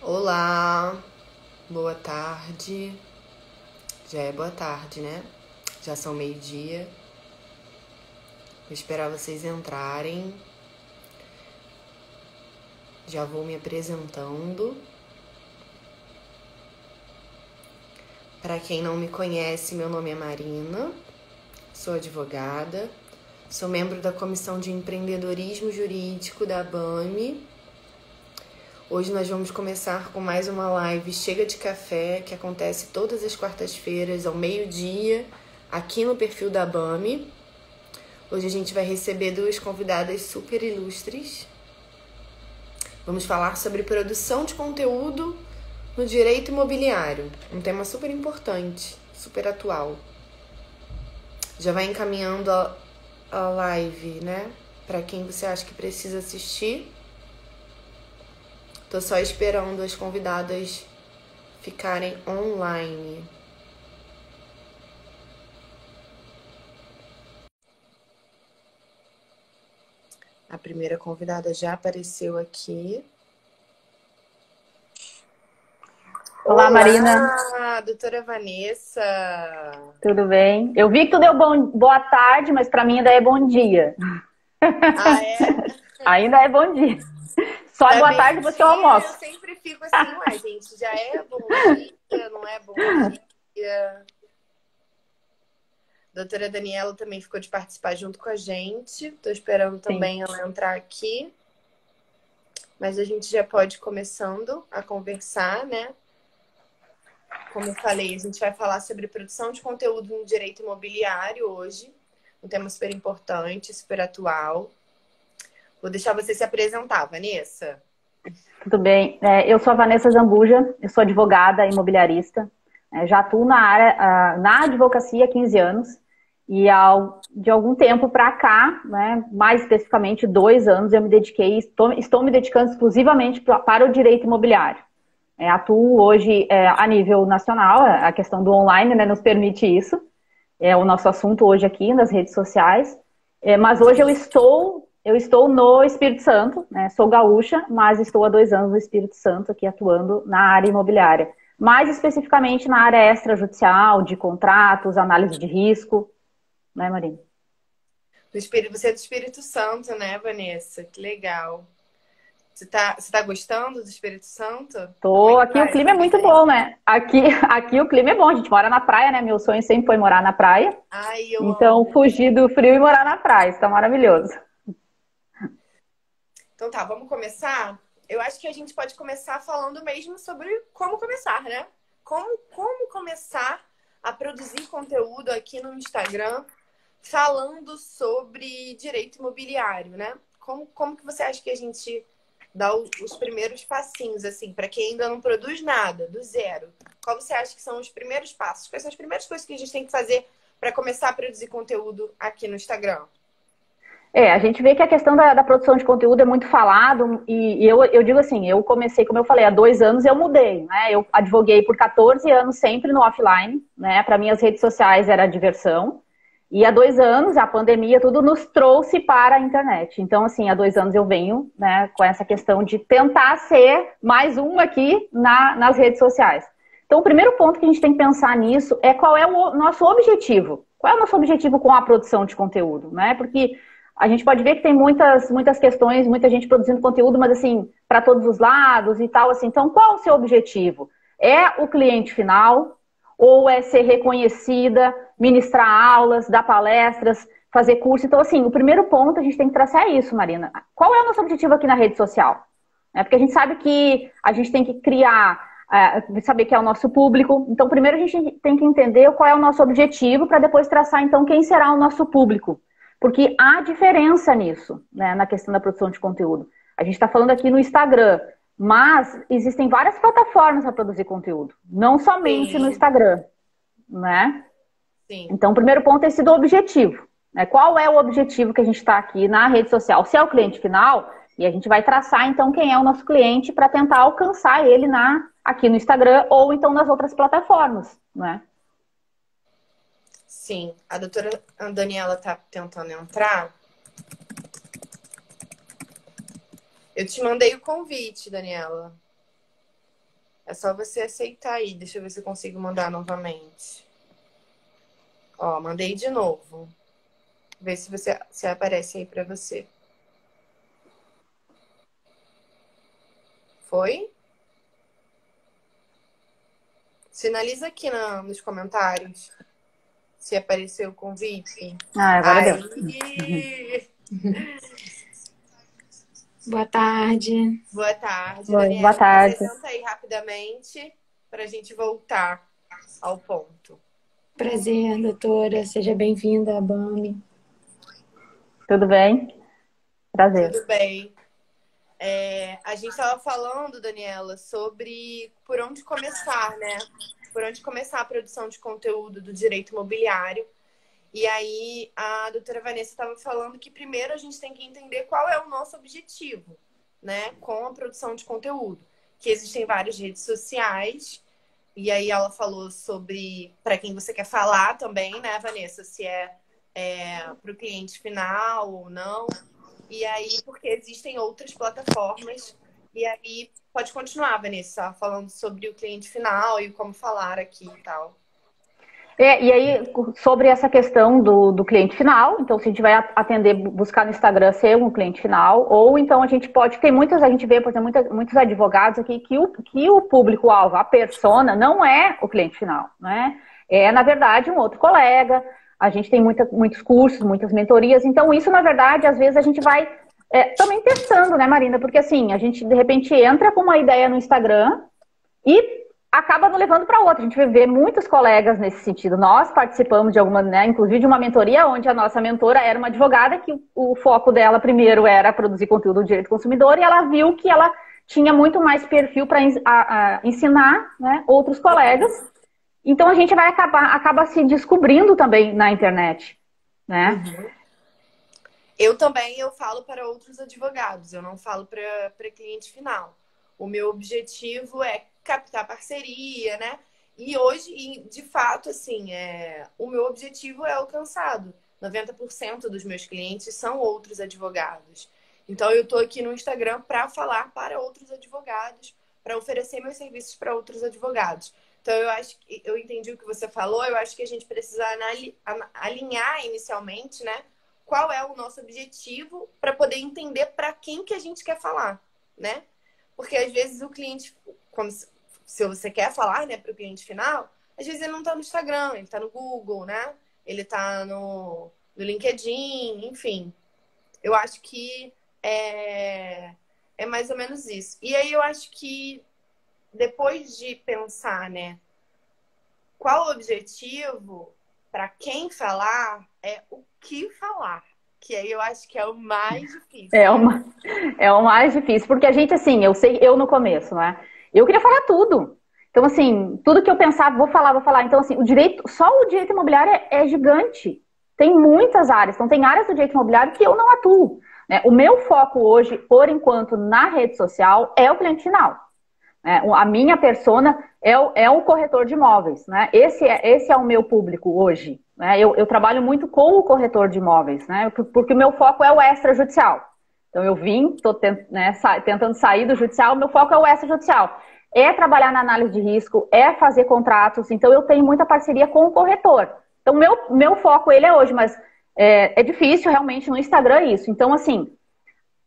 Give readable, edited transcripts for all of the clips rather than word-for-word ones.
Olá, boa tarde. Já é boa tarde, né? Já são meio-dia. Vou esperar vocês entrarem. Já vou me apresentando. Para quem não me conhece, meu nome é Marina, sou advogada, sou membro da Comissão de Empreendedorismo Jurídico da ABAME. Hoje nós vamos começar com mais uma live Chega de Café, que acontece todas as quartas-feiras ao meio-dia, aqui no perfil da ABAME. Hoje a gente vai receber duas convidadas super ilustres. Vamos falar sobre produção de conteúdo no direito imobiliário, um tema super importante, super atual. Já vai encaminhando a live, né? Para quem você acha que precisa assistir. Tô só esperando as convidadas ficarem online. A primeira convidada já apareceu aqui. Olá, Marina. Olá, doutora Vanessa. Tudo bem? Eu vi que tu deu boa tarde, mas para mim ainda é bom dia. Ah, é? Ainda é bom dia. Só é Pra boa tarde depois que eu meio-dia, eu almoço. sempre fico assim, ué, gente, já é bom dia, não é bom dia. Doutora Daniela também ficou de participar junto com a gente. Tô esperando Sim. também ela entrar aqui. Mas a gente já pode ir começando a conversar, né? Como eu falei, a gente vai falar sobre produção de conteúdo no direito imobiliário hoje. Um tema super importante, super atual. Vou deixar você se apresentar, Vanessa. Tudo bem. Eu sou a Vanessa Zambuja, eu sou advogada imobiliarista. Já atuo na área, na advocacia há 15 anos. E de algum tempo para cá, né, mais especificamente 2 anos, eu me dediquei, estou me dedicando exclusivamente para o direito imobiliário. Atuo hoje a nível nacional, a questão do online, né, nos permite isso. É o nosso assunto hoje aqui nas redes sociais. Mas hoje eu estou no Espírito Santo, né, sou gaúcha, mas estou há 2 anos no Espírito Santo aqui atuando na área imobiliária. Mais especificamente na área extrajudicial, de contratos, análise de risco, né, Marina? Você é do Espírito Santo, né, Vanessa? Que legal. Você tá gostando do Espírito Santo? Como é que Aqui tá o clima é essa muito vida aí? bom, né? Aqui o clima é bom, a gente mora na praia, né? Meu sonho sempre foi morar na praia. Ai, eu Então, amo. fugir do frio e morar na praia, está maravilhoso. Então tá, vamos começar? Eu acho que a gente pode começar falando mesmo sobre como começar, né? Como começar a produzir conteúdo aqui no Instagram falando sobre direito imobiliário, né? Como que você acha que a gente dá os primeiros passinhos, assim, para quem ainda não produz nada, do zero? Qual você acha que são os primeiros passos? Quais são as primeiras coisas que a gente tem que fazer para começar a produzir conteúdo aqui no Instagram? A gente vê que a questão da produção de conteúdo é muito falado, e eu digo assim, eu comecei, como eu falei, há 2 anos eu mudei, né? Eu advoguei por 14 anos sempre no offline, né? Para mim as redes sociais era diversão, e há 2 anos a pandemia tudo nos trouxe para a internet. Então, assim, há 2 anos eu venho, né, com essa questão de tentar ser mais uma aqui nas redes sociais. Então, o primeiro ponto que a gente tem que pensar nisso é qual é o nosso objetivo. Qual é o nosso objetivo com a produção de conteúdo, né? Porque a gente pode ver que tem muitas questões, muita gente produzindo conteúdo, mas assim, para todos os lados e tal, assim. Então, qual o seu objetivo? É o cliente final? Ou é ser reconhecida, ministrar aulas, dar palestras, fazer curso? Então, assim, o primeiro ponto a gente tem que traçar é isso, Marina. Qual é o nosso objetivo aqui na rede social? Porque a gente sabe que a gente tem que criar, saber que é o nosso público. Então, primeiro a gente tem que entender qual é o nosso objetivo para depois traçar, então, quem será o nosso público. Porque há diferença nisso, né, na questão da produção de conteúdo. A gente está falando aqui no Instagram, mas existem várias plataformas para produzir conteúdo, não somente no Sim, Instagram, né? sim. Então, o primeiro ponto é esse do objetivo, né? Qual é o objetivo que a gente está aqui na rede social? Se é o cliente final, e a gente vai traçar, então, quem é o nosso cliente para tentar alcançar ele aqui no Instagram ou então nas outras plataformas, né? Sim, a doutora Daniela tá tentando entrar. Eu te mandei o convite, Daniela. É só você aceitar aí. Deixa eu ver se eu consigo mandar novamente. Ó, mandei de novo. Vê se aparece aí pra você. Foi? Sinaliza aqui nos comentários se apareceu o convite. Ah, agora deu. Aí! Boa tarde. Boa tarde, Oi, Daniela. boa tarde. Apresenta aí rapidamente para a gente voltar ao ponto. Prazer, doutora. Seja bem-vinda à BAME. Tudo bem? Prazer. Tudo bem. A gente estava falando, Daniela, sobre por onde começar, né? Por onde começar a produção de conteúdo do direito imobiliário. E aí a doutora Vanessa estava falando que primeiro a gente tem que entender qual é o nosso objetivo, né? Com a produção de conteúdo. Que existem várias redes sociais. E aí ela falou sobre para quem você quer falar também, né, Vanessa? Se para o cliente final ou não. E aí, porque existem outras plataformas. E aí, pode continuar, Vanessa, falando sobre o cliente final e como falar aqui e tal. E aí, sobre essa questão do cliente final, então se a gente vai atender, buscar no Instagram ser um cliente final, ou então a gente pode, a gente vê, por exemplo, muitos advogados aqui que o público-alvo, a persona, não é o cliente final, né? É, na verdade, um outro colega, a gente tem muitos cursos, muitas mentorias, então isso, na verdade, às vezes a gente vai também testando, né, Marina? Porque assim, a gente, de repente, entra com uma ideia no Instagram e acaba nos levando para outra. A gente vê muitos colegas nesse sentido. Nós participamos de alguma, né, inclusive de uma mentoria onde a nossa mentora era uma advogada que o foco dela primeiro era produzir conteúdo do direito do consumidor e ela viu que ela tinha muito mais perfil para ensinar, né, outros colegas. Então a gente vai acaba se descobrindo também na internet, né? Uhum. Eu falo para outros advogados, eu não falo para cliente final. O meu objetivo é captar parceria, né? E hoje, de fato, assim, o meu objetivo é alcançado. 90% dos meus clientes são outros advogados. Então, eu estou aqui no Instagram para falar para outros advogados, para oferecer meus serviços para outros advogados. Então, eu entendi o que você falou, eu acho que a gente precisa alinhar inicialmente, né? Qual é o nosso objetivo para poder entender para quem que a gente quer falar, né? Porque às vezes o cliente, se você quer falar, né, para o cliente final, às vezes ele não está no Instagram, ele está no Google, né? Ele está no LinkedIn, enfim. Eu acho que é mais ou menos isso. E aí eu acho que depois de pensar, né, qual o objetivo para quem falar, é o que falar. Que aí eu acho que é o mais difícil. É o mais difícil, porque a gente, assim, eu no começo, né? Eu queria falar tudo. Então, assim, tudo que eu pensava, vou falar. Então, assim, só o direito imobiliário é gigante. Tem muitas áreas. Então, tem áreas do direito imobiliário que eu não atuo, né? O meu foco hoje, por enquanto, na rede social, é o cliente final. A minha persona é o corretor de imóveis, né? Esse é o meu público hoje, né? Eu trabalho muito com o corretor de imóveis, né? Porque o meu foco é o extrajudicial. Então eu estou tentando sair do judicial, o meu foco é o extrajudicial. É trabalhar na análise de risco, é fazer contratos, então eu tenho muita parceria com o corretor. Então meu foco ele é hoje, mas é difícil realmente no Instagram isso. Então assim,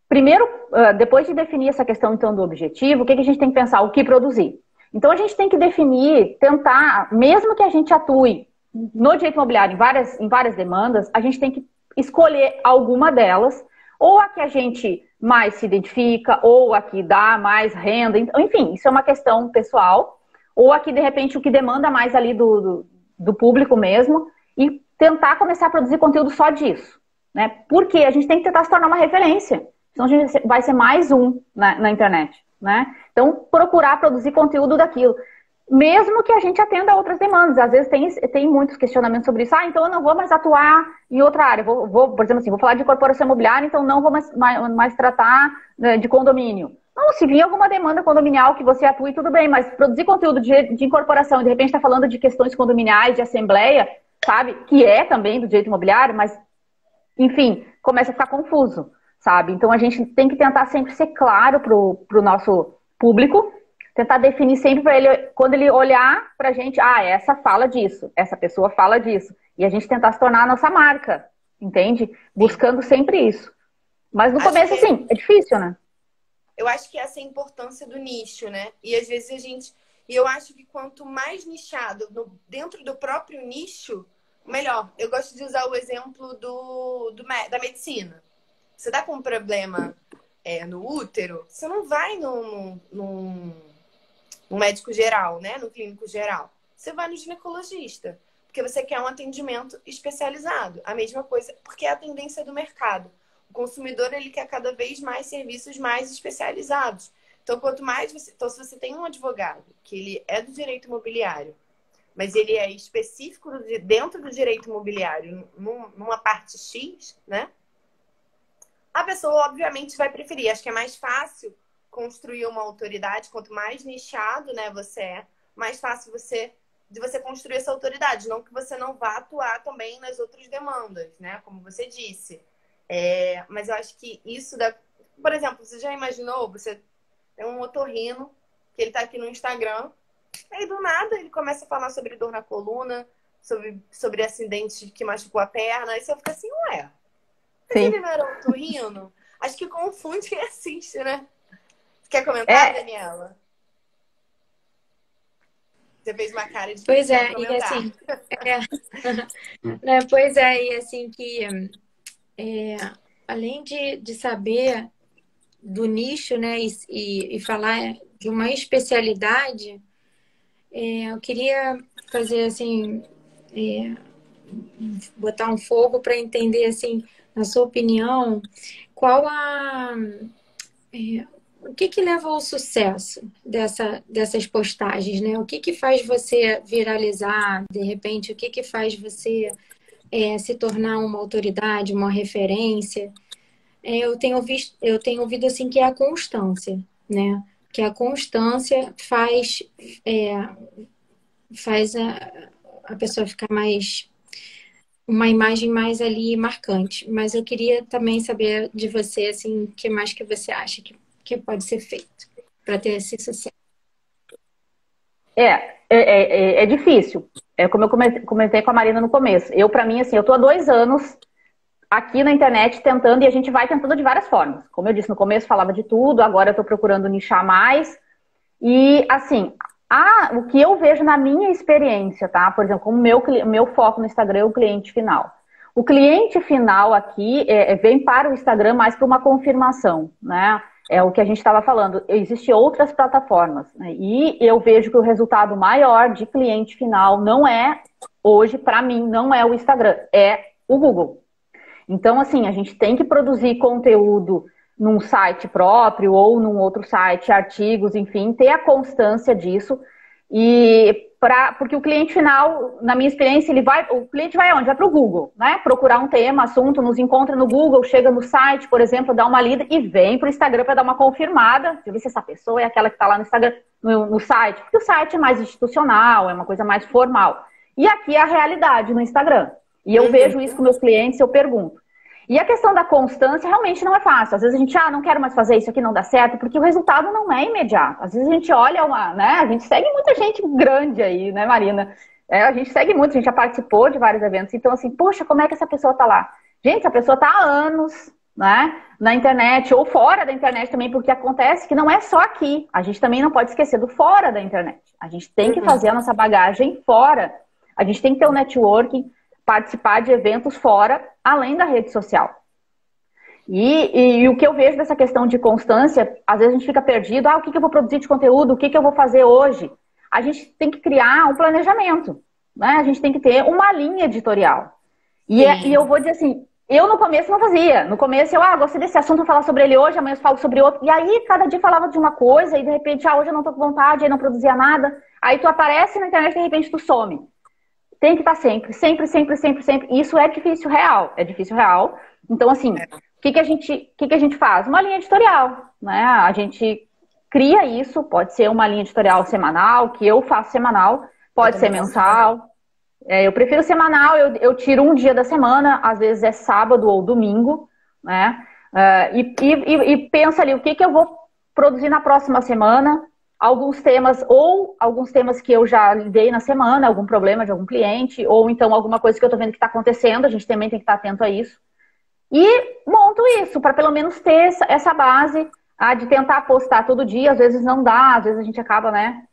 primeiro, depois de definir essa questão, então, do objetivo, o que a gente tem que pensar? O que produzir? Então, a gente tem que definir, tentar, mesmo que a gente atue no direito imobiliário em várias demandas, a gente tem que escolher alguma delas, ou a que a gente mais se identifica, ou a que dá mais renda, enfim, isso é uma questão pessoal, ou a que, de repente, o que demanda mais ali do público mesmo, e tentar começar a produzir conteúdo só disso, né? Porque a gente tem que tentar se tornar uma referência. Senão a gente vai ser mais um na internet, né? Então, procurar produzir conteúdo daquilo. Mesmo que a gente atenda a outras demandas. Às vezes tem muitos questionamentos sobre isso. Então eu não vou mais atuar em outra área. Por exemplo assim, vou falar de corporação imobiliária, então não vou mais tratar, né, de condomínio. Não, se vir alguma demanda condominial que você atue, tudo bem. Mas produzir conteúdo de incorporação, de repente está falando de questões condominiais, de assembleia, sabe? Que é também do direito imobiliário, mas, enfim, começa a ficar confuso. Sabe? Então a gente tem que tentar sempre ser claro para o nosso público tentar definir sempre para ele, quando ele olhar pra gente, essa fala disso, essa pessoa fala disso. E a gente tentar se tornar a nossa marca, entende? Buscando sempre isso. Mas no começo, assim, é difícil, né? Eu acho que essa é a importância do nicho, né? E às vezes a gente... E eu acho que quanto mais nichado dentro do próprio nicho, melhor. Eu gosto de usar o exemplo da medicina. Você tá com um problema no útero, você não vai num médico geral, né? No clínico geral. Você vai no ginecologista, porque você quer um atendimento especializado. A mesma coisa, porque é a tendência do mercado. O consumidor, ele quer cada vez mais serviços mais especializados. Então, quanto mais você... Então, se você tem um advogado que ele é do direito imobiliário, mas ele é específico dentro do direito imobiliário, numa parte X, né? A pessoa, obviamente, vai preferir. Acho que é mais fácil construir uma autoridade. Quanto mais nichado, né, você é, mais fácil de você construir essa autoridade. Não que você não vá atuar também nas outras demandas, né? Como você disse. Mas eu acho que isso da... Por exemplo, você já imaginou? Você tem um otorrino, que ele tá aqui no Instagram, aí do nada ele começa a falar sobre dor na coluna, sobre acidente que machucou a perna, aí você fica assim, ué, mas ele não era otorrino? Acho que confunde quem assiste, né? Você quer comentar, Daniela? Você fez uma cara de pois é, e assim, pois é, e assim que além de saber do nicho, né, e falar de uma especialidade, eu queria fazer assim, botar um fogo para entender assim, na sua opinião, qual o que leva ao sucesso dessas postagens, né? O que faz você viralizar, de repente, o que faz você se tornar uma autoridade, uma referência? Eu tenho ouvido assim que é a constância, né? Que a constância faz a pessoa ficar uma imagem mais ali marcante. Mas eu queria também saber de você, assim, o que mais que você acha que pode ser feito para ter esse sucesso? É difícil. É como eu comentei com a Marina no começo. Para mim, assim, eu tô há 2 anos aqui na internet tentando, e a gente vai tentando de várias formas. Como eu disse, no começo falava de tudo, agora eu tô procurando nichar mais. E, assim, o que eu vejo na minha experiência, tá? Por exemplo, como meu foco no Instagram é o cliente final. O cliente final aqui vem para o Instagram mais para uma confirmação, né? É o que a gente estava falando. Existem outras plataformas, né? E eu vejo que o resultado maior de cliente final não é, hoje, para mim, não é o Instagram, é o Google. Então, assim, a gente tem que produzir conteúdo num site próprio ou num outro site, artigos, enfim, ter a constância disso. Porque o cliente final, na minha experiência, o cliente vai aonde? Vai para o Google, né? Procurar um tema, assunto, nos encontra no Google, chega no site, por exemplo, dá uma lida e vem para o Instagram para dar uma confirmada, de ver se essa pessoa é aquela que está lá no Instagram, no site, porque o site é mais institucional, é uma coisa mais formal. E aqui é a realidade no Instagram. E eu vejo isso com meus clientes, eu pergunto. E a questão da constância realmente não é fácil. Às vezes a gente, não quero mais fazer isso aqui, não dá certo, porque o resultado não é imediato. Às vezes a gente olha né? A gente segue muita gente grande aí, né, Marina? A gente segue muito, a gente já participou de vários eventos. Então, assim, poxa, como é que essa pessoa tá lá? Gente, essa pessoa tá há anos, né, na internet, ou fora da internet também, porque acontece que não é só aqui. A gente também não pode esquecer do fora da internet. A gente tem que fazer a nossa bagagem fora. A gente tem que ter um networking, participar de eventos fora, além da rede social. E o que eu vejo dessa questão de constância, às vezes a gente fica perdido, o que eu vou produzir de conteúdo, o que eu vou fazer hoje? A gente tem que criar um planejamento, né? A gente tem que ter uma linha editorial. E eu vou dizer assim, eu no começo não fazia. No começo eu, gostei desse assunto, vou falar sobre ele hoje, amanhã eu falo sobre outro. E aí, cada dia falava de uma coisa, e de repente, hoje eu não tô com vontade, aí não produzia nada. Aí tu aparece na internet e de repente tu some. Tem que estar sempre. Isso é difícil real. Então, assim, o que a gente faz? Uma linha editorial, né? A gente cria isso, pode ser uma linha editorial semanal, que eu faço semanal, pode ser mensal. Eu prefiro semanal, eu tiro um dia da semana, às vezes é sábado ou domingo, né? E penso ali, o que eu vou produzir na próxima semana, alguns temas, que eu já lidei na semana, algum problema de algum cliente, ou então alguma coisa que eu estou vendo que está acontecendo, a gente também tem que estar atento a isso. E monto isso, para pelo menos ter essa base de tentar postar todo dia. Às vezes não dá, às vezes a gente acaba, né,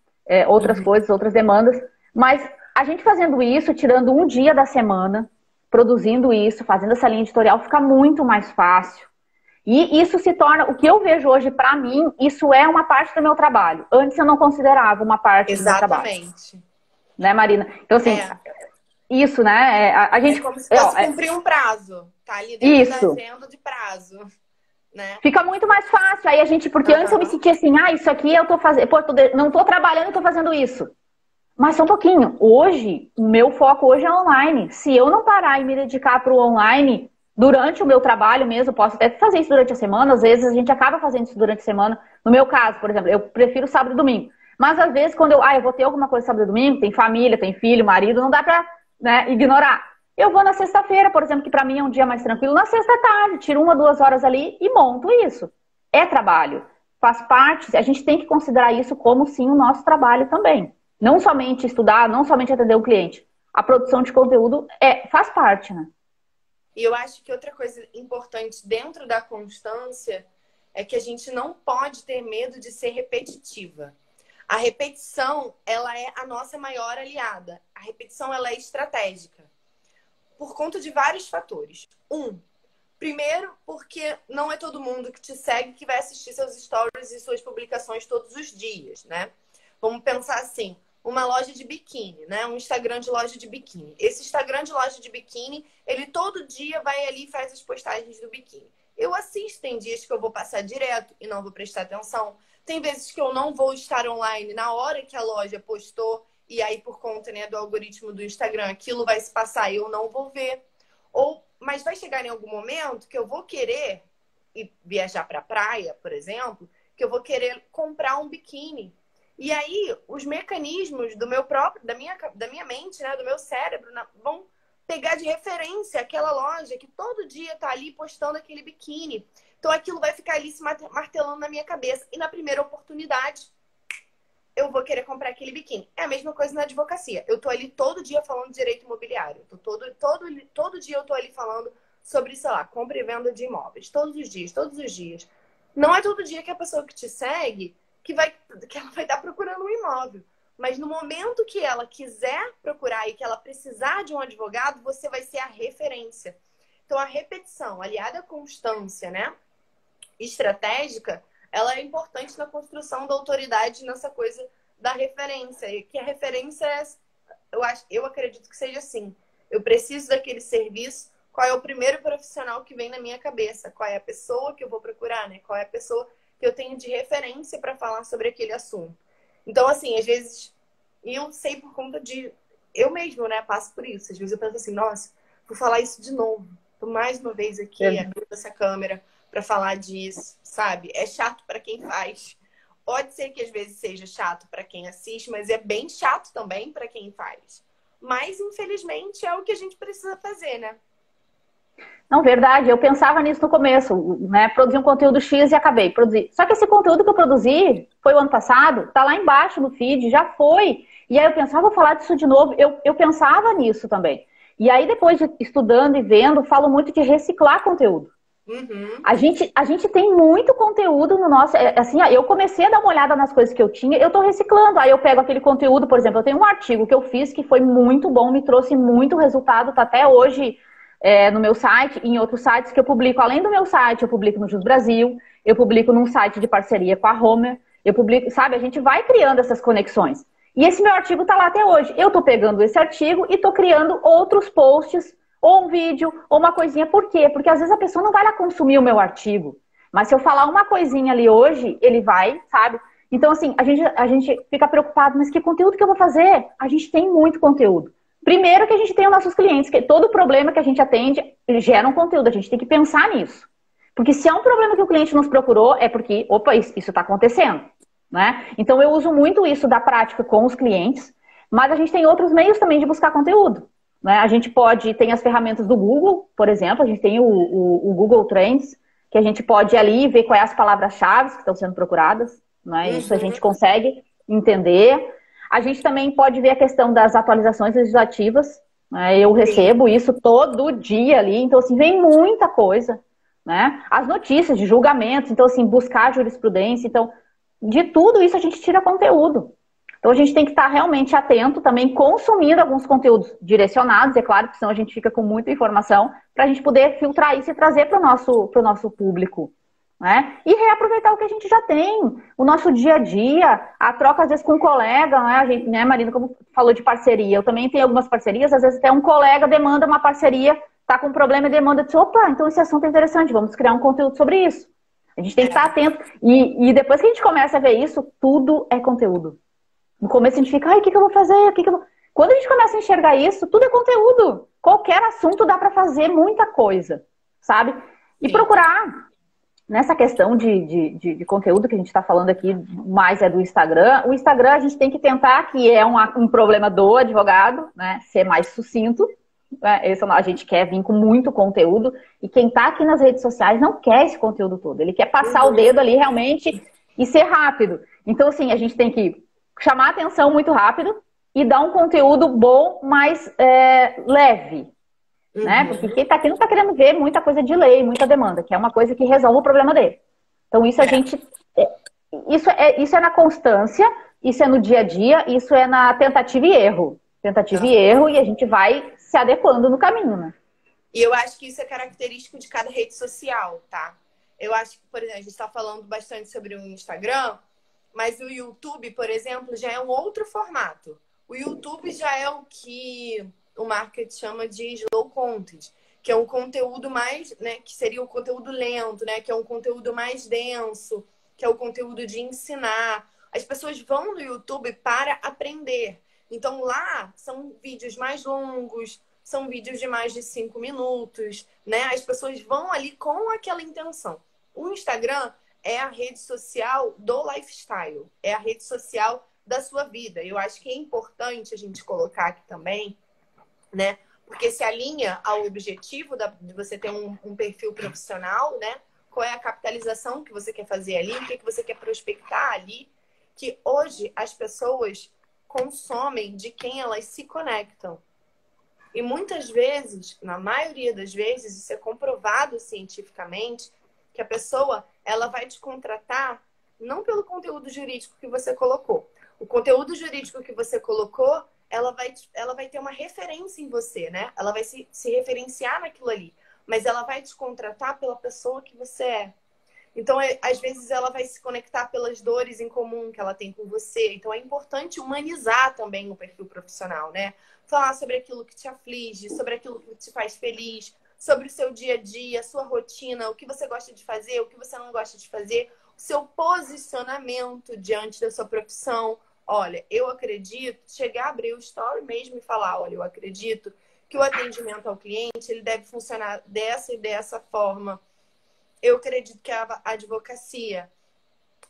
outras coisas, outras demandas. Mas a gente fazendo isso, tirando um dia da semana, produzindo isso, fazendo essa linha editorial, fica muito mais fácil. E isso se torna, o que eu vejo hoje para mim, isso é uma parte do meu trabalho. Antes eu não considerava uma parte do meu trabalho. Exatamente. Né, Marina? Então, assim, isso, né? A gente, como se fosse cumprir um prazo. Tá ali dentro da agenda de prazo. Né? Fica muito mais fácil. Aí a gente, porque antes eu me sentia assim, isso aqui eu tô fazendo, não tô trabalhando, eu tô fazendo isso. Mas só um pouquinho. Hoje, o meu foco hoje é online. Se eu não parar e me dedicar para o online durante o meu trabalho mesmo, eu posso até fazer isso durante a semana, às vezes a gente acaba fazendo isso durante a semana. No meu caso, por exemplo, eu prefiro sábado e domingo. Mas às vezes, quando eu vou ter alguma coisa sábado e domingo, tem família, tem filho, marido, não dá pra, né, ignorar. Eu vou na sexta-feira, por exemplo, que pra mim é um dia mais tranquilo, na sexta-tarde, tiro 1 ou 2 horas ali e monto isso. É trabalho. Faz parte, a gente tem que considerar isso como, sim, o nosso trabalho também. Não somente estudar, não somente atender o cliente. A produção de conteúdo faz parte, né? E eu acho que outra coisa importante dentro da constância é que a gente não pode ter medo de ser repetitiva. A repetição, ela é a nossa maior aliada. A repetição, ela é estratégica. Por conta de vários fatores. Primeiro, porque não é todo mundo que te segue que vai assistir seus stories e suas publicações todos os dias, né? Vamos pensar assim, uma loja de biquíni, né? Um Instagram de loja de biquíni. Esse Instagram de loja de biquíni, ele todo dia vai ali e faz as postagens do biquíni. Eu assisto, tem dias que eu vou passar direto e não vou prestar atenção. Tem vezes que eu não vou estar online na hora que a loja postou e aí por conta, né, do algoritmo do Instagram, aquilo vai se passar e eu não vou ver. Mas vai chegar em algum momento que eu vou querer ir viajar para a praia, por exemplo, que eu vou querer comprar um biquíni. E aí, os mecanismos do meu próprio, da minha mente, né, do meu cérebro, vão pegar de referência aquela loja que todo dia tá ali postando aquele biquíni. Então, aquilo vai ficar ali se martelando na minha cabeça. E na primeira oportunidade, eu vou querer comprar aquele biquíni. É a mesma coisa na advocacia. Eu tô ali todo dia falando de direito imobiliário. Todo dia eu tô ali falando sobre, sei lá, compra e venda de imóveis. Todos os dias. Não é todo dia que a pessoa que te segue que ela vai estar procurando um imóvel. Mas no momento que ela quiser procurar e que ela precisar de um advogado, você vai ser a referência. Então, a repetição, aliada à constância, né, estratégica, ela é importante na construção da autoridade nessa coisa da referência. E que a referência eu acredito que seja assim. Eu preciso daquele serviço. Qual é o primeiro profissional que vem na minha cabeça? Qual é a pessoa que eu vou procurar, né? Qual é a pessoa que eu tenho de referência para falar sobre aquele assunto. Então, assim, às vezes, eu sei por conta de... Eu mesmo, né, passo por isso. Às vezes eu penso assim, nossa, vou falar isso de novo. Tô mais uma vez aqui, abrindo essa câmera para falar disso, sabe? É chato para quem faz. Pode ser que às vezes seja chato para quem assiste, mas é bem chato também para quem faz. Mas, infelizmente, é o que a gente precisa fazer, né? Não, verdade. Eu pensava nisso no começo, né? Produzir um conteúdo X e acabei. Produzir. Só que esse conteúdo que eu produzi foi o ano passado, tá lá embaixo no feed, já foi. E aí eu pensava, vou falar disso de novo. Eu pensava nisso também. E aí depois de estudando e vendo, falo muito de reciclar conteúdo. Uhum. A gente tem muito conteúdo no nosso... Assim, eu comecei a dar uma olhada nas coisas que eu tinha, eu tô reciclando. Aí eu pego aquele conteúdo, por exemplo, eu tenho um artigo que eu fiz que foi muito bom, me trouxe muito resultado, tá até hoje... no meu site, em outros sites que eu publico, além do meu site, eu publico no Jus Brasil, eu publico num site de parceria com a Homer, eu publico, sabe, a gente vai criando essas conexões. E esse meu artigo tá lá até hoje. Eu tô pegando esse artigo e tô criando outros posts, ou um vídeo, ou uma coisinha. Por quê? Porque às vezes a pessoa não vai lá consumir o meu artigo. Mas se eu falar uma coisinha ali hoje, ele vai, sabe? Então, assim, a gente fica preocupado, mas que conteúdo que eu vou fazer? A gente tem muito conteúdo. Primeiro que a gente tem os nossos clientes, que todo problema que a gente atende gera um conteúdo, a gente tem que pensar nisso. Porque se é um problema que o cliente nos procurou, é porque, opa, isso está acontecendo, né? Então eu uso muito isso da prática com os clientes, mas a gente tem outros meios também de buscar conteúdo, né? A gente tem as ferramentas do Google, por exemplo, a gente tem o Google Trends, que a gente pode ir ali ver quais as palavras-chave que estão sendo procuradas, né? Isso a gente consegue entender. A gente também pode ver a questão das atualizações legislativas, né? Eu recebo isso todo dia ali, então assim, vem muita coisa, né? As notícias de julgamentos, então assim, buscar jurisprudência, então de tudo isso a gente tira conteúdo. Então a gente tem que estar realmente atento, também consumindo alguns conteúdos direcionados, é claro, porque senão a gente fica com muita informação, para a gente poder filtrar isso e trazer para o nosso público, né? E reaproveitar o que a gente já tem, o nosso dia a dia, a troca às vezes com um colega, né? A gente, né, Marina, como falou de parceria, eu também tenho algumas parcerias, às vezes até um colega demanda uma parceria, tá com um problema e demanda, diz, opa, então esse assunto é interessante, vamos criar um conteúdo sobre isso. A gente tem que estar atento. E depois que a gente começa a ver isso, tudo é conteúdo. No começo a gente fica, ai, o que eu vou fazer? Quando a gente começa a enxergar isso, tudo é conteúdo. Qualquer assunto dá para fazer muita coisa, sabe? E procurar, nessa questão de conteúdo que a gente está falando aqui, mais é do Instagram. O Instagram a gente tem que tentar, que é um problema do advogado, né? Ser mais sucinto. Né? A gente quer vir com muito conteúdo. E quem está aqui nas redes sociais não quer esse conteúdo todo. Ele quer passar o dedo ali realmente e ser rápido. Então, assim, a gente tem que chamar a atenção muito rápido e dar um conteúdo bom, mas leve. Né? Porque quem está aqui não está querendo ver muita coisa de lei, muita demanda, que é uma coisa que resolve o problema dele. Então, isso a gente... Isso é na constância, isso é no dia a dia, isso é na tentativa e erro. Tentativa e erro, e a gente vai se adequando no caminho, né? E eu acho que isso é característico de cada rede social, tá? Eu acho que, por exemplo, a gente está falando bastante sobre o Instagram, mas o YouTube, por exemplo, já é um outro formato. O YouTube já é o que o marketing chama de slow content, que é um conteúdo mais, né, que seria o conteúdo lento, né, que é um conteúdo mais denso, que é o conteúdo de ensinar. As pessoas vão no YouTube para aprender. Então lá são vídeos mais longos, são vídeos de mais de 5 minutos, né? As pessoas vão ali com aquela intenção. O Instagram é a rede social do lifestyle, é a rede social da sua vida. Eu acho que é importante a gente colocar aqui também, né? Porque se alinha ao objetivo de você ter um perfil profissional, né? Qual é a capitalização que você quer fazer ali, o que você quer prospectar ali, que hoje as pessoas consomem de quem elas se conectam. E muitas vezes, na maioria das vezes, isso é comprovado cientificamente, que a pessoa ela vai te contratar não pelo conteúdo jurídico que você colocou. O conteúdo jurídico que você colocou, ela vai ter uma referência em você, né? Ela vai se referenciar naquilo ali. Mas ela vai te contratar pela pessoa que você é. Então, às vezes, ela vai se conectar pelas dores em comum que ela tem com você. Então, é importante humanizar também o perfil profissional, né? Falar sobre aquilo que te aflige, sobre aquilo que te faz feliz, sobre o seu dia a dia, a sua rotina, o que você gosta de fazer, o que você não gosta de fazer, o seu posicionamento diante da sua profissão. Olha, eu acredito, chegar a abrir o story mesmo e falar, olha, eu acredito que o atendimento ao cliente ele deve funcionar dessa e dessa forma. Eu acredito que a advocacia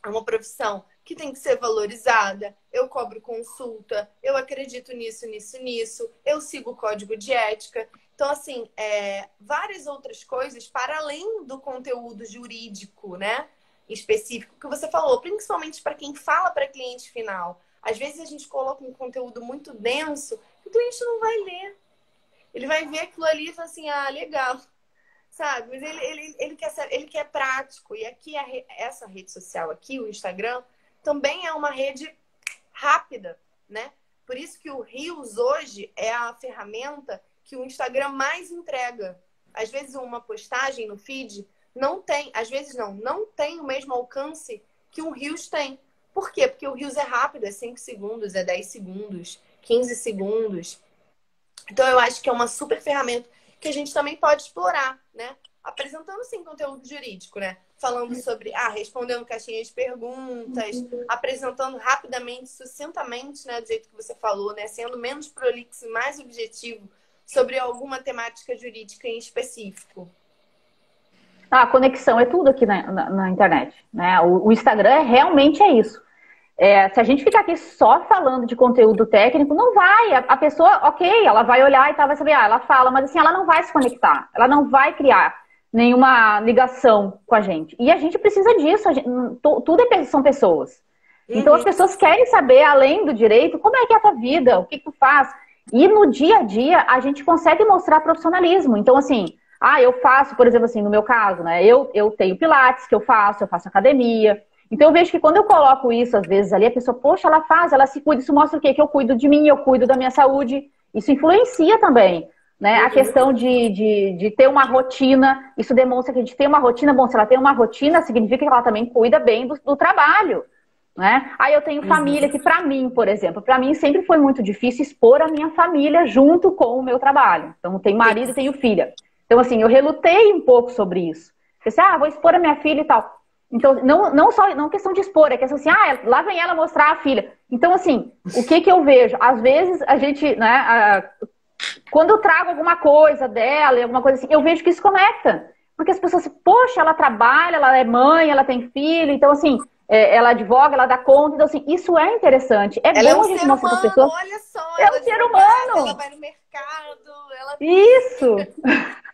é uma profissão que tem que ser valorizada. Eu cobro consulta, eu acredito nisso, nisso, nisso. Eu sigo o código de ética. Então, assim, várias outras coisas para além do conteúdo jurídico, né? Específico que você falou, principalmente para quem fala para cliente final. Às vezes a gente coloca um conteúdo muito denso e o cliente não vai ler. Ele vai ver aquilo ali e fala assim, ah, legal. Sabe? Mas ele quer prático. E aqui, essa rede social aqui, o Instagram, também é uma rede rápida, né? Por isso que o Reels hoje é a ferramenta que o Instagram mais entrega. Às vezes uma postagem no feed não tem, às vezes não tem o mesmo alcance que um Reels tem. Por quê? Porque o Reels é rápido, é 5 segundos, é 10 segundos, 15 segundos. Então eu acho que é uma super ferramenta que a gente também pode explorar, né? Apresentando, sim, conteúdo jurídico, né? Falando sobre, respondendo caixinhas de perguntas, apresentando rapidamente, sucintamente, né? Do jeito que você falou, né? Sendo menos prolixo e mais objetivo sobre alguma temática jurídica em específico. A conexão é tudo aqui na internet, né? O Instagram realmente é isso. Se a gente ficar aqui só falando de conteúdo técnico, não vai. A pessoa, ok, ela vai olhar e tal, vai saber, ela fala, mas assim, ela não vai se conectar. Ela não vai criar nenhuma ligação com a gente. E a gente precisa disso. Tudo são pessoas. Então as Uhum. pessoas querem saber, além do direito, como é que é a tua vida, o que tu faz. E no dia a dia a gente consegue mostrar profissionalismo. Então, assim, eu faço, por exemplo, assim, no meu caso, né? Eu tenho pilates que eu faço academia. Então eu vejo que quando eu coloco isso, às vezes, ali, a pessoa, poxa, ela faz, ela se cuida, isso mostra o quê? Que eu cuido de mim, eu cuido da minha saúde. Isso influencia também, né? A Uhum. questão de ter uma rotina, isso demonstra que a gente tem uma rotina. Bom, se ela tem uma rotina, significa que ela também cuida bem do trabalho, né? Aí eu tenho família Uhum. que, para mim, por exemplo, para mim sempre foi muito difícil expor a minha família junto com o meu trabalho. Então, tenho marido e tenho filha. Então, assim, eu relutei um pouco sobre isso. Pensei, vou expor a minha filha e tal. Então, não só não questão de expor, é questão assim, lá vem ela mostrar a filha. Então, assim, o que eu vejo? Às vezes a gente, né, quando eu trago alguma coisa dela, alguma coisa assim, eu vejo que isso conecta. Porque as pessoas, poxa, ela trabalha, ela é mãe, ela tem filho, então assim, ela advoga, ela dá conta, então assim, isso é interessante. É Ela é bom um a gente ser mostrar para as humano, pessoas, olha só, é ela um é ser advogada, ela humano. vai no mercado, ela Isso.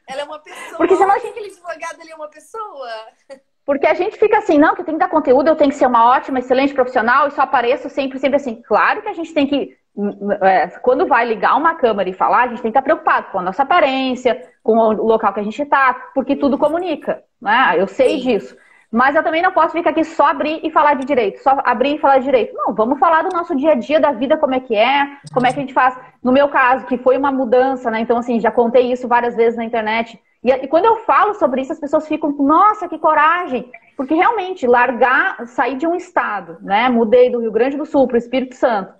ela é uma pessoa. Porque senão a Olha, gente aquele advogado ali é uma pessoa. Porque a gente fica assim, não, que eu tenho que dar conteúdo, eu tenho que ser uma ótima, excelente profissional e só apareço sempre, sempre assim. Claro que a gente tem que, quando vai ligar uma câmera e falar, a gente tem que estar preocupado com a nossa aparência, com o local que a gente está, porque tudo Uhum. comunica, né? Eu sei Sim. disso. Mas eu também não posso ficar aqui só abrir e falar de direito, só abrir e falar de direito. Não, vamos falar do nosso dia a dia, da vida, como é que a gente faz. No meu caso, que foi uma mudança, né? Então, assim, já contei isso várias vezes na internet. E quando eu falo sobre isso, as pessoas ficam, nossa, que coragem! Porque realmente, sair de um estado, né? Mudei do Rio Grande do Sul para o Espírito Santo,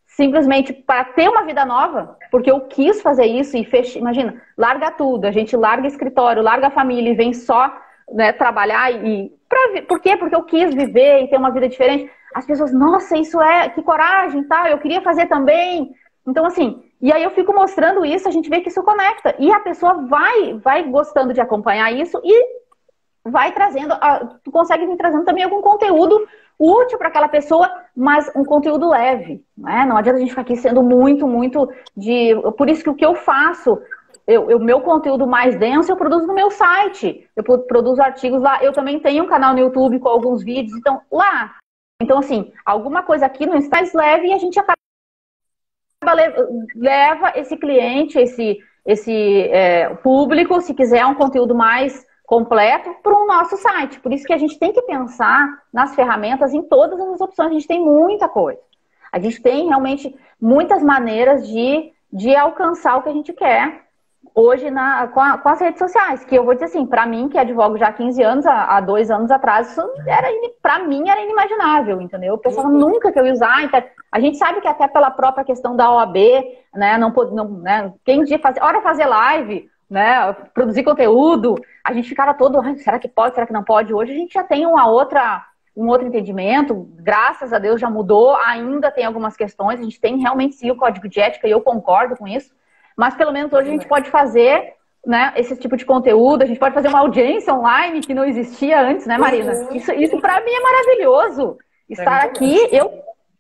simplesmente para ter uma vida nova, porque eu quis fazer isso e imagina, larga tudo, a gente larga escritório, larga a família e vem só, né, trabalhar por quê? Porque eu quis viver e ter uma vida diferente. As pessoas, nossa, que coragem, tal, eu queria fazer também. Então, assim, e aí eu fico mostrando isso, a gente vê que isso conecta. E a pessoa vai gostando de acompanhar isso e vai trazendo, tu consegue vir trazendo também algum conteúdo útil para aquela pessoa, mas um conteúdo leve, né? Não adianta a gente ficar aqui sendo muito, muito de... Por isso que o que eu faço, meu conteúdo mais denso eu produzo no meu site, eu produzo artigos lá, eu também tenho um canal no YouTube com alguns vídeos, então lá. Então, assim, alguma coisa aqui no Instagram é leve e a gente acaba leva esse cliente, esse público, se quiser um conteúdo mais completo, para o nosso site. Por isso que a gente tem que pensar nas ferramentas, em todas as opções. A gente tem muita coisa. A gente tem realmente muitas maneiras de alcançar o que a gente quer hoje com as redes sociais. Que eu vou dizer assim, para mim, que advogo já há 15 anos, há 2 anos atrás, isso para mim era inimaginável, entendeu? Eu pensava Uhum. nunca que eu ia usar. A gente sabe que até pela própria questão da OAB, né, né, quem dia fazer live, né, produzir conteúdo, a gente ficava todo, será que pode, será que não pode? Hoje a gente já tem um outro entendimento, graças a Deus já mudou, ainda tem algumas questões, a gente tem realmente sim o código de ética e eu concordo com isso, mas pelo menos hoje a gente pode fazer, né, esse tipo de conteúdo, a gente pode fazer uma audiência online que não existia antes, né, Marina? Uhum. Isso para mim é maravilhoso. Pra mim Estar também. aqui, eu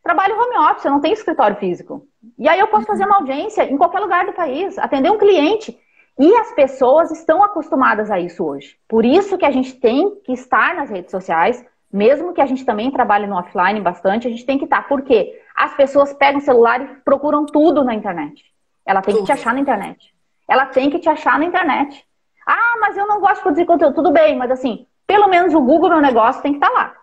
trabalho home office, eu não tenho escritório físico. E aí eu posso fazer uma audiência em qualquer lugar do país, atender um cliente. E as pessoas estão acostumadas a isso hoje. Por isso que a gente tem que estar nas redes sociais, mesmo que a gente também trabalhe no offline bastante, a gente tem que estar. Por quê? As pessoas pegam o celular e procuram tudo na internet. Ela tem que te Tudo. achar na internet. Ela tem que te achar na internet. Mas eu não gosto de produzir conteúdo. Tudo bem, mas assim, pelo menos o Google Meu Negócio tem que estar lá.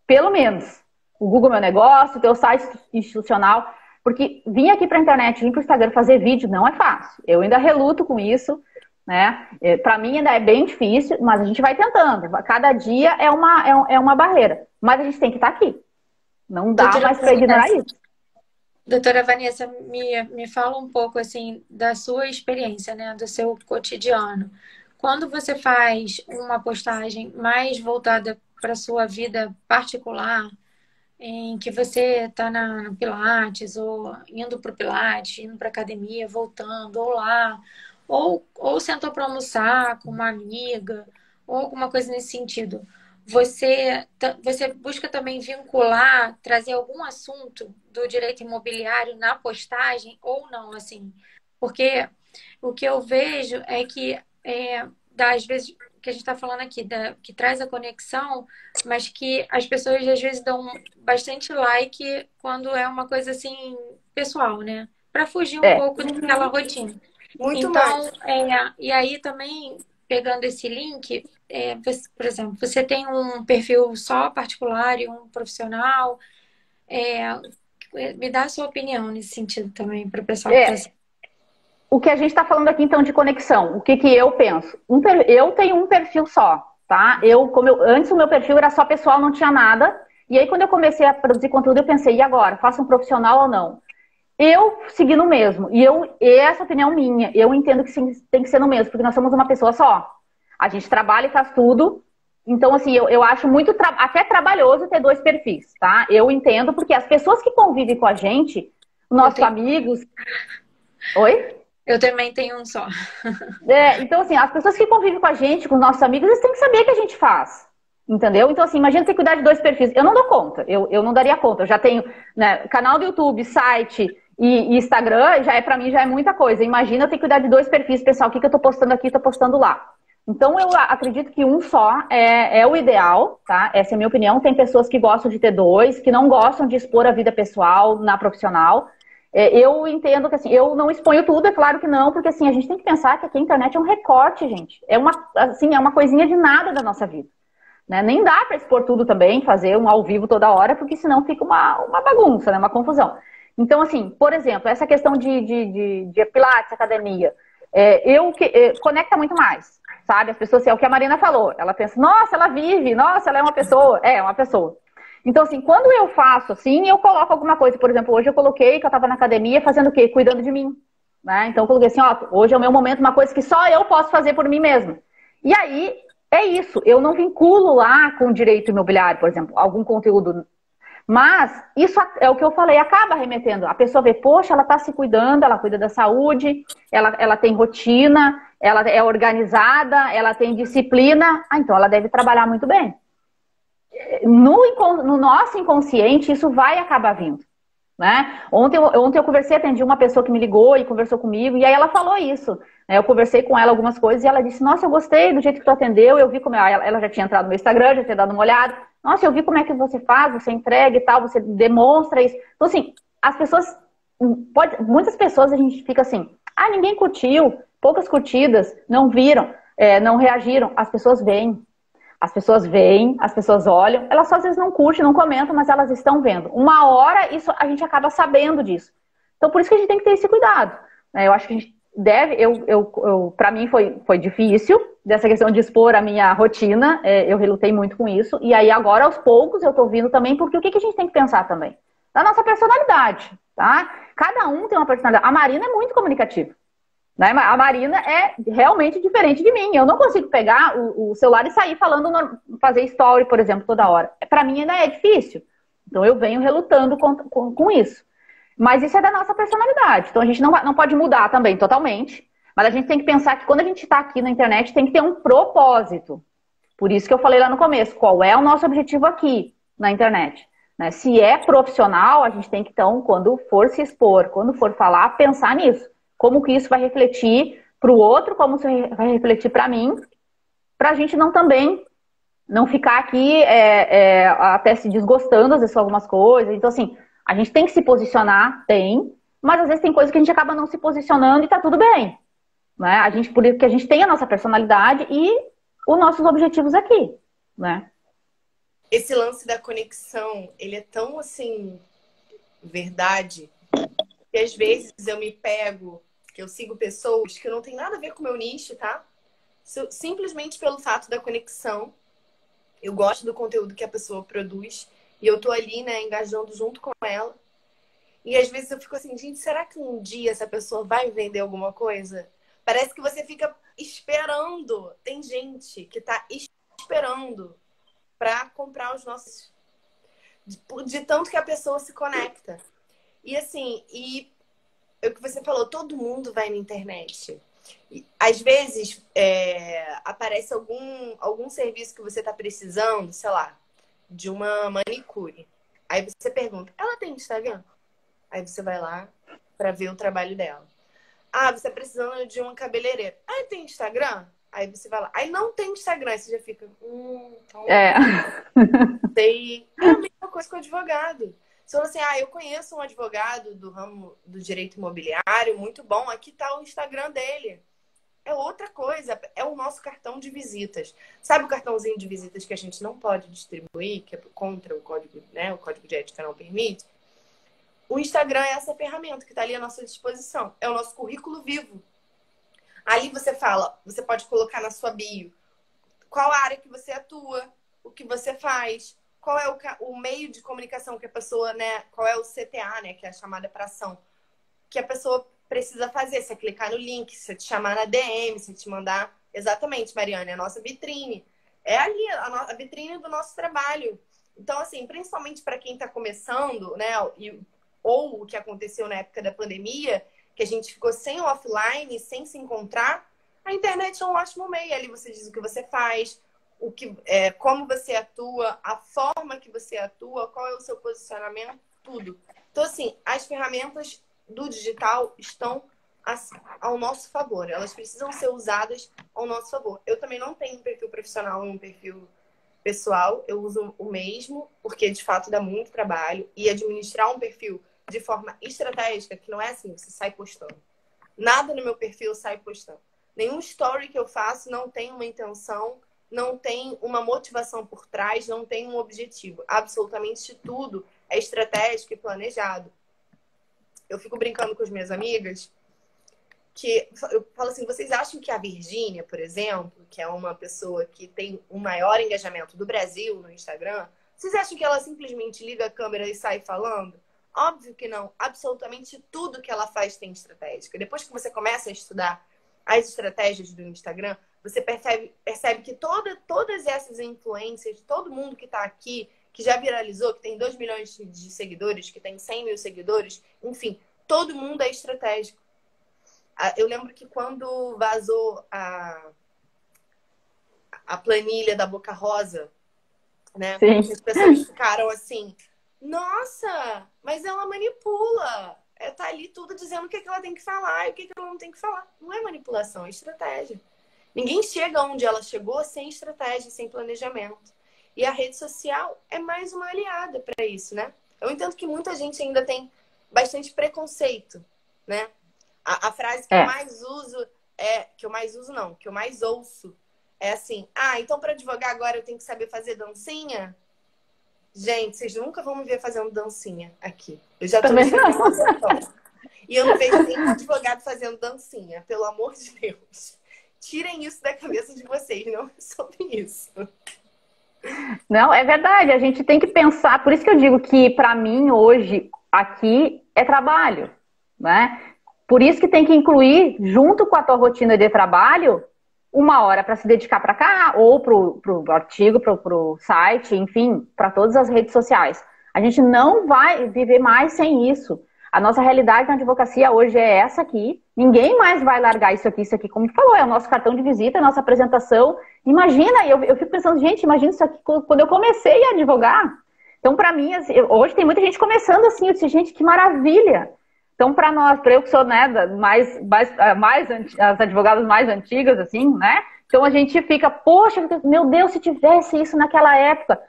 Pelo menos. O Google Meu Negócio, o teu site institucional. Porque vir aqui para a internet, vir para o Instagram fazer vídeo não é fácil. Eu ainda reluto com isso, né? Para mim ainda é bem difícil, mas a gente vai tentando. Cada dia é uma barreira. Mas a gente tem que estar aqui. Não dá Doutora mais para ignorar Vanessa, isso. doutora Vanessa, me fala um pouco assim da sua experiência, né, do seu cotidiano. Quando você faz uma postagem mais voltada para a sua vida particular, em que você está no Pilates, ou indo para o Pilates, indo para academia, voltando, ou lá, ou sentou para almoçar com uma amiga, ou alguma coisa nesse sentido. Você busca também vincular, trazer algum assunto do direito imobiliário na postagem ou não, assim? Porque o que eu vejo é que, às vezes, que a gente está falando aqui, que traz a conexão, mas que as pessoas às vezes dão bastante like quando é uma coisa assim pessoal, né? Para fugir um É, pouco daquela rotina. Muito Então, mais. e aí também, pegando esse link, por exemplo, você tem um perfil só particular e um profissional, me dá a sua opinião nesse sentido também, para o pessoal que está é, o que a gente está falando aqui, então, de conexão, o que que eu penso? Eu tenho um perfil só, tá? Antes o meu perfil era só pessoal, não tinha nada. E aí, quando eu comecei a produzir conteúdo, eu pensei, e agora? Faço um profissional ou não? Eu segui no mesmo. Essa opinião minha, eu entendo que sim, tem que ser no mesmo, porque nós somos uma pessoa só. A gente trabalha e faz tudo. Então, assim, eu acho muito até trabalhoso ter dois perfis, tá? Eu entendo, porque as pessoas que convivem com a gente, nossos amigos. Oi? Eu também tenho um só. Então, assim, as pessoas que convivem com a gente, com os nossos amigos, eles têm que saber o que a gente faz. Entendeu? Então, assim, imagina você cuidar de dois perfis. Eu não dou conta, eu não daria conta. Eu já tenho, né, canal do YouTube, site e Instagram, pra mim já é muita coisa. Imagina eu ter que cuidar de dois perfis, pessoal, o que eu tô postando aqui, tô postando lá. Então, eu acredito que um só é o ideal, tá? Essa é a minha opinião. Tem pessoas que gostam de ter dois, que não gostam de expor a vida pessoal na profissional. Eu entendo que, assim, eu não exponho tudo, é claro que não, porque, assim, a gente tem que pensar que aqui a internet é um recorte, gente. É uma coisinha de nada da nossa vida. Né? Nem dá para expor tudo também, fazer um ao vivo toda hora, porque senão fica uma bagunça, né? Uma confusão. Então, assim, por exemplo, essa questão de pilates, academia, conecta muito mais, sabe? As pessoas, assim, é o que a Marina falou, ela pensa, nossa, ela vive, nossa, ela é uma pessoa. É uma pessoa. Então, assim, quando eu faço assim, eu coloco alguma coisa, por exemplo, hoje eu coloquei que eu estava na academia fazendo o quê? Cuidando de mim. Né? Então, eu coloquei assim, ó, hoje é o meu momento, uma coisa que só eu posso fazer por mim mesma. E aí, é isso, eu não vinculo lá com direito imobiliário, por exemplo, algum conteúdo. Mas isso é o que eu falei, acaba remetendo. A pessoa vê, poxa, ela está se cuidando, ela cuida da saúde, ela tem rotina, ela é organizada, ela tem disciplina. Ah, então ela deve trabalhar muito bem. No nosso inconsciente, isso vai acabar vindo. Né? Ontem eu conversei, atendi uma pessoa que me ligou e conversou comigo, e aí ela falou isso. Né? Eu conversei com ela algumas coisas e ela disse, nossa, eu gostei do jeito que tu atendeu, eu vi como ela já tinha entrado no meu Instagram, já tinha dado uma olhada. Nossa, eu vi como é que você faz, você entrega e tal, você demonstra isso. Então, assim, as pessoas, muitas pessoas a gente fica assim, ah, ninguém curtiu, poucas curtidas, não viram, não reagiram. As pessoas veem. As pessoas veem, as pessoas olham, elas só às vezes não curtem, não comentam, mas elas estão vendo. Uma hora isso a gente acaba sabendo disso. Então por isso que a gente tem que ter esse cuidado. Eu acho que a gente deve, para mim foi difícil, dessa questão de expor a minha rotina, eu relutei muito com isso, e aí agora aos poucos eu tô vindo também, porque o que a gente tem que pensar também? Da nossa personalidade, tá? Cada um tem uma personalidade. A Marina é muito comunicativa. Né? A Marina é realmente diferente de mim. Eu não consigo pegar o celular e sair falando, fazer story, por exemplo, toda hora. Para mim ainda é difícil. Então eu venho relutando com isso. Mas isso é da nossa personalidade. Então a gente não pode mudar também totalmente. Mas a gente tem que pensar que quando a gente está aqui na internet tem que ter um propósito. Por isso que eu falei lá no começo, qual é o nosso objetivo aqui na internet. Né? Se é profissional, a gente tem que, então, quando for se expor, quando for falar, pensar nisso. Como que isso vai refletir para o outro, como isso vai refletir para mim, para a gente não ficar aqui até se desgostando, às vezes, com algumas coisas. Então, assim, a gente tem que se posicionar, mas às vezes tem coisas que a gente acaba não se posicionando e tá tudo bem. Né? Porque a gente tem a nossa personalidade e os nossos objetivos aqui. Né? Esse lance da conexão, ele é tão, assim, verdade, que às vezes eu me pego, que eu sigo pessoas que não tem nada a ver com o meu nicho, tá? Simplesmente pelo fato da conexão. Eu gosto do conteúdo que a pessoa produz e eu tô ali, né, engajando junto com ela. E às vezes eu fico assim, gente, será que um dia essa pessoa vai vender alguma coisa? Parece que você fica esperando. Tem gente que tá esperando pra comprar os nossos... De tanto que a pessoa se conecta. E assim, é o que você falou, todo mundo vai na internet. E, às vezes, aparece algum serviço que você está precisando, sei lá, de uma manicure. Aí você pergunta, ela tem Instagram? Aí você vai lá para ver o trabalho dela. Ah, você está precisando de uma cabeleireira. Ah, tem Instagram? Aí você vai lá. Aí não tem Instagram, aí você já fica... então... É. É a mesma coisa com o advogado. Você fala assim, eu conheço um advogado do ramo do direito imobiliário, muito bom, aqui tá o Instagram dele. É outra coisa, é o nosso cartão de visitas. Sabe o cartãozinho de visitas que a gente não pode distribuir, que é contra o código, né? O código de ética não permite? O Instagram é essa ferramenta que está ali à nossa disposição. É o nosso currículo vivo. Ali você fala, você pode colocar na sua bio qual a área que você atua, o que você faz, qual é o meio de comunicação que a pessoa, né? Qual é o CTA, né? Que é a chamada para ação. Que a pessoa precisa fazer. Se clicar no link, se te chamar na DM, se te mandar... Exatamente, Mariana, é a nossa vitrine. É ali a vitrine do nosso trabalho. Então, assim, principalmente para quem está começando, né? Ou o que aconteceu na época da pandemia, que a gente ficou sem o offline, sem se encontrar, a internet é um ótimo meio. Ali você diz o que você faz, como você atua, a forma que você atua, qual é o seu posicionamento, tudo. Então, assim, as ferramentas do digital estão ao nosso favor. Elas precisam ser usadas ao nosso favor. Eu também não tenho um perfil profissional e um perfil pessoal. Eu uso o mesmo, porque de fato dá muito trabalho. E administrar um perfil de forma estratégica, que não é assim, você sai postando. Nada no meu perfil sai postando. Nenhum story que eu faço não tem uma intenção, não tem uma motivação por trás, não tem um objetivo. Absolutamente tudo é estratégico e planejado. Eu fico brincando com as minhas amigas que eu falo assim, vocês acham que a Virgínia, por exemplo, que é uma pessoa que tem o maior engajamento do Brasil no Instagram, vocês acham que ela simplesmente liga a câmera e sai falando? Óbvio que não. Absolutamente tudo que ela faz tem estratégia. Depois que você começa a estudar as estratégias do Instagram, você percebe que todas essas influências, todo mundo que está aqui, que já viralizou, que tem 2 milhões de seguidores, que tem 100 mil seguidores, enfim, todo mundo é estratégico. Eu lembro que quando vazou a planilha da Boca Rosa, né? As pessoas ficaram assim, nossa, mas ela manipula. Tá ali tudo dizendo o que ela tem que falar e o que ela não tem que falar. Não é manipulação, é estratégia. Ninguém chega onde ela chegou sem estratégia, sem planejamento. E a rede social é mais uma aliada para isso, né? Eu entendo que muita gente ainda tem bastante preconceito, né? A frase que eu mais uso que eu mais ouço é assim, então para advogar agora eu tenho que saber fazer dancinha? Gente, vocês nunca vão me ver fazendo dancinha aqui. Eu já tô e eu não vejo nenhum advogado fazendo dancinha, pelo amor de Deus. Tirem isso da cabeça de vocês, não é sobre isso. Não, é verdade, a gente tem que pensar, por isso que eu digo que para mim hoje aqui é trabalho, né? Por isso que tem que incluir, junto com a tua rotina de trabalho, 1 hora para se dedicar para cá, ou pro artigo, pro site, enfim, para todas as redes sociais. A gente não vai viver mais sem isso. A nossa realidade na advocacia hoje é essa aqui. Ninguém mais vai largar isso aqui, como tu falou, é o nosso cartão de visita, é a nossa apresentação. Imagina, eu fico pensando, gente, imagina isso aqui quando eu comecei a advogar. Então, para mim, assim, hoje tem muita gente começando assim, eu disse, gente, que maravilha. Então, para eu que sou, né, as advogadas mais antigas, assim, né? Então, a gente fica, poxa, meu Deus, se tivesse isso naquela época.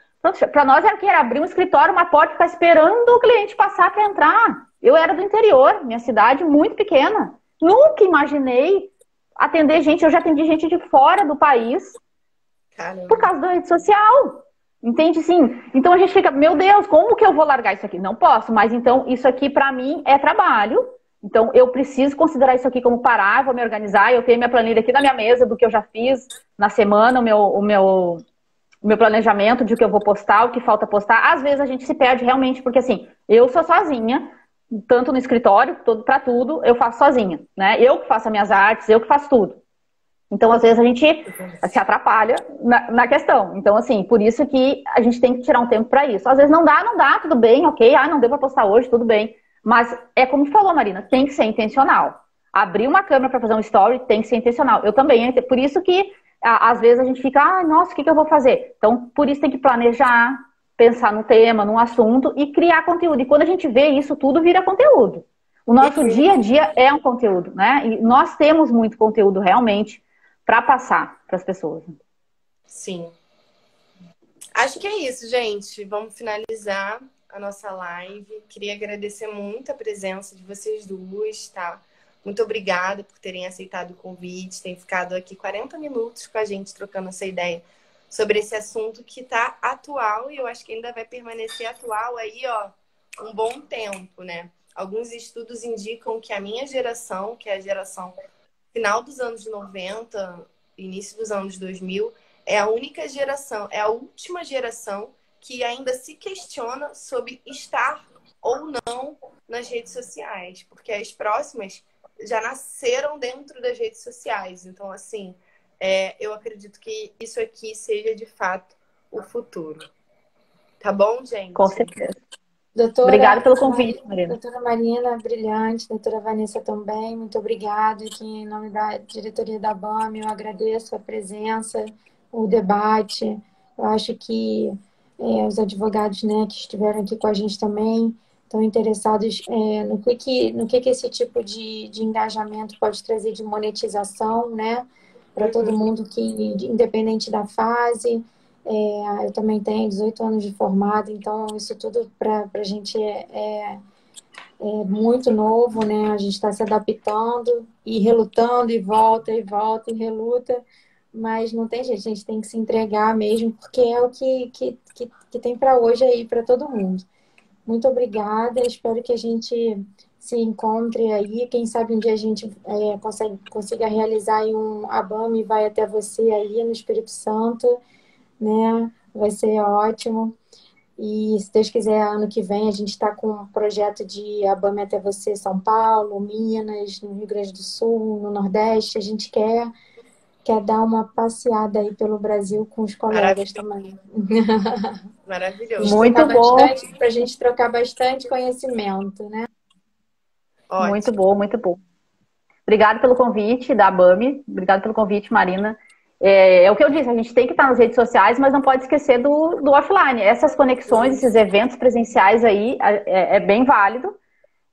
Para nós era o que? Era abrir um escritório, uma porta e ficar esperando o cliente passar para entrar. Eu era do interior, minha cidade muito pequena. Nunca imaginei atender gente. Eu já atendi gente de fora do país. Caramba. Por causa da rede social. Entende? Sim. Então a gente fica, meu Deus, como que eu vou largar isso aqui? Não posso, mas então isso aqui para mim é trabalho. Então eu preciso considerar isso aqui como parar, vou me organizar. Eu tenho minha planilha aqui na minha mesa do que eu já fiz na semana, o meu planejamento de o que eu vou postar, o que falta postar. Às vezes a gente se perde realmente, porque assim, eu sou sozinha, tanto no escritório, para tudo, eu faço sozinha, né? Eu que faço as minhas artes, eu que faço tudo. Então, às vezes, a gente se atrapalha na questão. Então, assim, por isso que a gente tem que tirar um tempo para isso. Às vezes não dá, tudo bem, ok. Não deu para postar hoje, tudo bem. Mas é como falou, Marina, tem que ser intencional. Abrir uma câmera para fazer um story tem que ser intencional. Eu também, por isso que às vezes a gente fica, nossa, o que eu vou fazer? Então, por isso tem que planejar, pensar no tema, num assunto e criar conteúdo. E quando a gente vê isso, tudo vira conteúdo. O nosso dia a dia é um conteúdo, né? E nós temos muito conteúdo realmente para passar para as pessoas. Sim. Acho que é isso, gente. Vamos finalizar a nossa live. Queria agradecer muito a presença de vocês duas, tá? Muito obrigada por terem aceitado o convite, terem ficado aqui 40 minutos com a gente trocando essa ideia sobre esse assunto que tá atual e eu acho que ainda vai permanecer atual aí, ó, um bom tempo, né? Alguns estudos indicam que a minha geração, que é a geração final dos anos 90, início dos anos 2000, é a única geração, é a última geração que ainda se questiona sobre estar ou não nas redes sociais, porque as próximas já nasceram dentro das redes sociais. Então, assim, eu acredito que isso aqui seja de fato o futuro. Tá bom, gente? Com certeza. Obrigada pelo convite, Marina. Doutora Marina, brilhante. Doutora Vanessa também, muito obrigada. Aqui em nome da diretoria da BAM, eu agradeço a presença, o debate. Eu acho que os advogados, né, que estiveram aqui com a gente também estão interessados no que esse tipo de engajamento pode trazer de monetização, né, para todo mundo que, independente da fase. Eu também tenho 18 anos de formado, então isso tudo para a gente é muito novo, né? A gente está se adaptando e relutando e volta e reluta, mas não tem jeito, a gente tem que se entregar mesmo, porque é o que tem para hoje aí, para todo mundo. Muito obrigada, espero que a gente se encontre aí, quem sabe um dia a gente consiga realizar aí a BAME vai até você aí no Espírito Santo, né? Vai ser ótimo. E se Deus quiser, ano que vem a gente está com um projeto de ABAME até você, São Paulo, Minas, no Rio Grande do Sul, no Nordeste. A gente quer dar uma passeada aí pelo Brasil com os colegas também. Maravilhoso. Muito bom. Para a gente trocar bastante conhecimento, né? Ótimo. Muito bom, muito bom. Obrigada pelo convite da ABAME. Obrigada pelo convite, Marina. É o que eu disse, a gente tem que estar nas redes sociais, mas não pode esquecer do offline. Essas conexões, esses eventos presenciais aí é bem válido.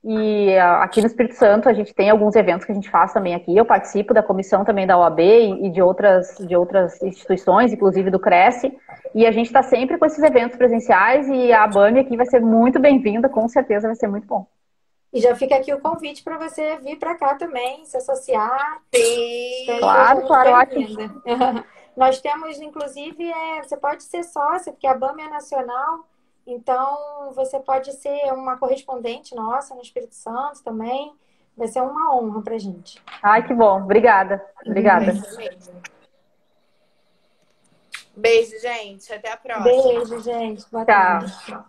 E aqui no Espírito Santo a gente tem alguns eventos que a gente faz também aqui. Eu participo da comissão também da OAB e de outras instituições, inclusive do Cresce. E a gente está sempre com esses eventos presenciais e a ABAME aqui vai ser muito bem-vinda, com certeza vai ser muito bom. E já fica aqui o convite para você vir para cá também, se associar. Sim, claro, ótimo. Nós temos, inclusive, você pode ser sócia, porque a BAME é nacional, então você pode ser uma correspondente nossa no Espírito Santo também. Vai ser uma honra para a gente. Ai, que bom. Obrigada. Obrigada. Beijo, gente. Até a próxima. Beijo, gente. Boa tarde. Tchau.